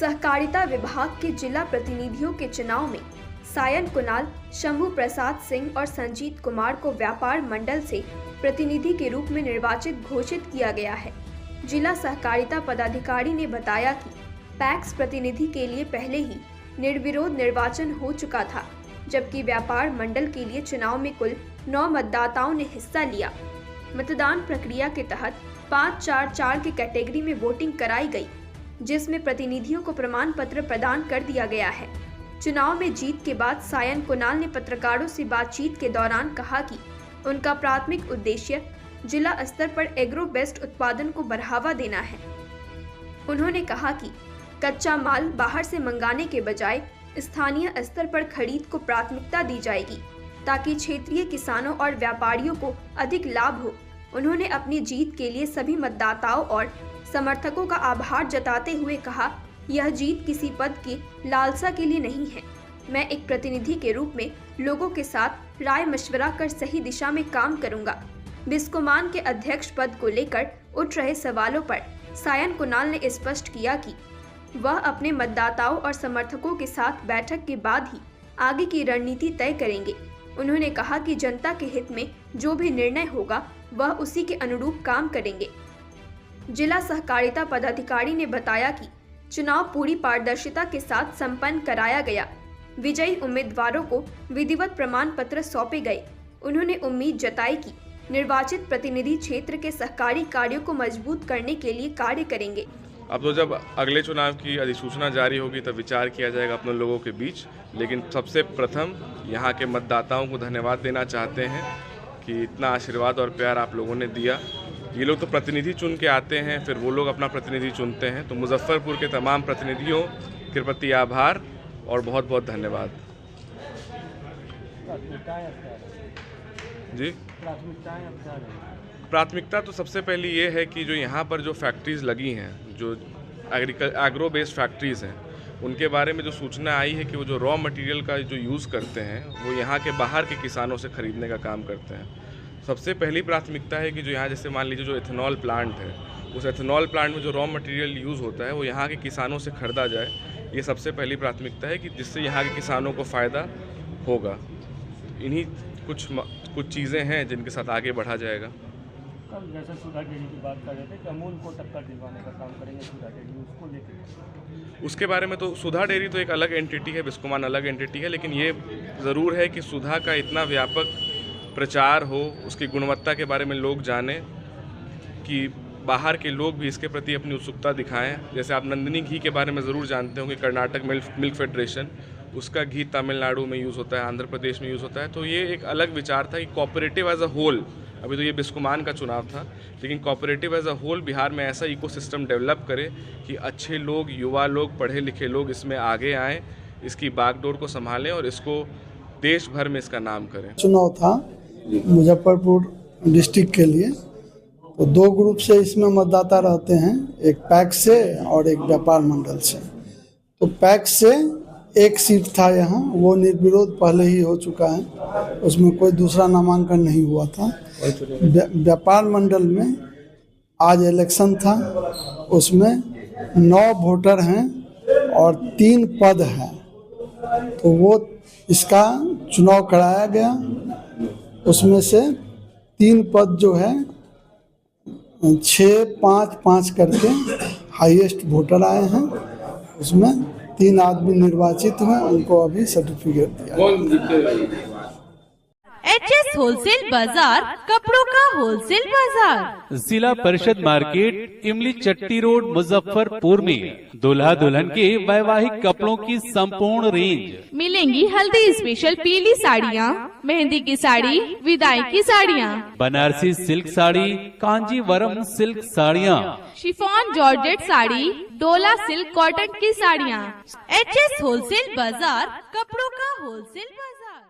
सहकारिता विभाग के जिला प्रतिनिधियों के चुनाव में सायन कुणाल, शंभू प्रसाद सिंह और संजीत कुमार को व्यापार मंडल से प्रतिनिधि के रूप में निर्वाचित घोषित किया गया है। जिला सहकारिता पदाधिकारी ने बताया कि पैक्स प्रतिनिधि के लिए पहले ही निर्विरोध निर्वाचन हो चुका था, जबकि व्यापार मंडल के लिए चुनाव में कुल 9 मतदाताओं ने हिस्सा लिया। मतदान प्रक्रिया के तहत 5-4-4 की कैटेगरी में वोटिंग कराई गई, जिसमें प्रतिनिधियों को प्रमाण पत्र प्रदान कर दिया गया है। चुनाव में जीत के बाद सायन कुणाल ने पत्रकारों से बातचीत के दौरान कहा कि उनका प्राथमिक उद्देश्य जिला स्तर पर एग्रो बेस्ड उत्पादन को बढ़ावा देना है। उन्होंने कहा कि कच्चा माल बाहर से मंगाने के बजाय स्थानीय स्तर पर खरीद को प्राथमिकता दी जाएगी, ताकि क्षेत्रीय किसानों और व्यापारियों को अधिक लाभ हो। उन्होंने अपनी जीत के लिए सभी मतदाताओं और समर्थकों का आभार जताते हुए कहा, यह जीत किसी पद की लालसा के लिए नहीं है। मैं एक प्रतिनिधि के रूप में लोगों के साथ राय मशवरा कर सही दिशा में काम करूंगा। बिस्कोमान के अध्यक्ष पद को लेकर उठ रहे सवालों पर सायन कुणाल ने स्पष्ट किया कि वह अपने मतदाताओं और समर्थकों के साथ बैठक के बाद ही आगे की रणनीति तय करेंगे। उन्होंने कहा कि जनता के हित में जो भी निर्णय होगा वह उसी के अनुरूप काम करेंगे। जिला सहकारिता पदाधिकारी ने बताया कि चुनाव पूरी पारदर्शिता के साथ संपन्न कराया गया। विजयी उम्मीदवारों को विधिवत प्रमाण पत्र सौंपे गए। उन्होंने उम्मीद जताई कि निर्वाचित प्रतिनिधि क्षेत्र के सहकारी कार्यों को मजबूत करने के लिए कार्य करेंगे। अब तो जब अगले चुनाव की अधिसूचना जारी होगी तब विचार किया जाएगा अपने लोगों के बीच, लेकिन सबसे प्रथम यहाँ के मतदाताओं को धन्यवाद देना चाहते हैं कि इतना आशीर्वाद और प्यार आप लोगों ने दिया। ये लोग तो प्रतिनिधि चुन के आते हैं, फिर वो लोग अपना प्रतिनिधि चुनते हैं। तो मुजफ्फरपुर के तमाम प्रतिनिधियों के प्रति आभार और बहुत बहुत धन्यवाद। जी, प्राथमिकता तो सबसे पहली ये है कि जो यहाँ पर जो फैक्ट्रीज़ लगी हैं, जो एग्रो बेस्ड फैक्ट्रीज़ हैं, उनके बारे में जो सूचना आई है कि वो जो रॉ मटेरियल का जो यूज़ करते हैं वो यहाँ के बाहर के किसानों से ख़रीदने का काम करते हैं। सबसे पहली प्राथमिकता है कि जो यहाँ जैसे मान लीजिए जो एथेनॉल प्लांट है, उस एथेनॉल प्लांट में जो रॉ मटेरियल यूज़ होता है वो यहाँ के किसानों से ख़रीदा जाए। ये सबसे पहली प्राथमिकता है कि जिससे यहाँ के किसानों को फ़ायदा होगा। इन्हीं कुछ चीज़ें हैं जिनके साथ आगे बढ़ा जाएगा। कल जैसे सुधा डेयरी की बात कर रहे थे कि अमूल को टक्कर दिलवाने का काम करेंगे सुधा डेयरी, उसको लेकर उसके बारे में तो सुधा डेयरी तो एक अलग एंटिटी है, बिस्कोमान अलग एंटिटी है, लेकिन ये ज़रूर है कि सुधा का इतना व्यापक प्रचार हो, उसकी गुणवत्ता के बारे में लोग जानें कि बाहर के लोग भी इसके प्रति अपनी उत्सुकता दिखाएं। जैसे आप नंदिनी घी के बारे में ज़रूर जानते होंगे, कर्नाटक मिल्क फेडरेशन, उसका घी तमिलनाडु में यूज़ होता है, आंध्र प्रदेश में यूज़ होता है। तो ये एक अलग विचार था कि कोऑपरेटिव एज अ होल, अभी तो ये बिस्कोमान का चुनाव था, लेकिन cooperative as a whole Bihar में ऐसा इकोसिस्टम डेवलप करे कि अच्छे लोग, युवा लोग, पढ़े लिखे लोग इसमें आगे आएँ, इसकी बागडोर को संभालें और इसको देश भर में इसका नाम करें। चुनाव था मुजफ्फरपुर डिस्ट्रिक्ट के लिए, तो 2 ग्रुप से इसमें मतदाता रहते हैं, एक पैक्स से और एक व्यापार मंडल से। तो पैक्स से एक सीट था यहाँ, वो निर्विरोध पहले ही हो चुका है, उसमें कोई दूसरा नामांकन नहीं हुआ था। व्यापार मंडल में आज इलेक्शन था, उसमें 9 वोटर हैं और 3 पद हैं, तो वो इसका चुनाव कराया गया। उसमें से 3 पद जो है 6-5-5 करके हाईएस्ट वोटर आए हैं, उसमें 3 आदमी निर्वाचित हुए, उनको अभी सर्टिफिकेट दिया। HS होलसेल बाजार, कपड़ों का होलसेल बाजार, जिला परिषद मार्केट, इमली चट्टी रोड, मुजफ्फरपुर में दूल्हा दुल्हन के वैवाहिक कपड़ों की संपूर्ण रेंज मिलेंगी। हल्दी स्पेशल पीली साड़ियाँ, मेहंदी की साड़ी, विदाई की साड़ियाँ, बनारसी सिल्क साड़ी, कांजीवरम सिल्क साड़ियाँ, शिफॉन जॉर्जेट साड़ी, डोला सिल्क कॉटन की साड़ियाँ। HS होलसेल बाजार, कपड़ों का होलसेल बाजार।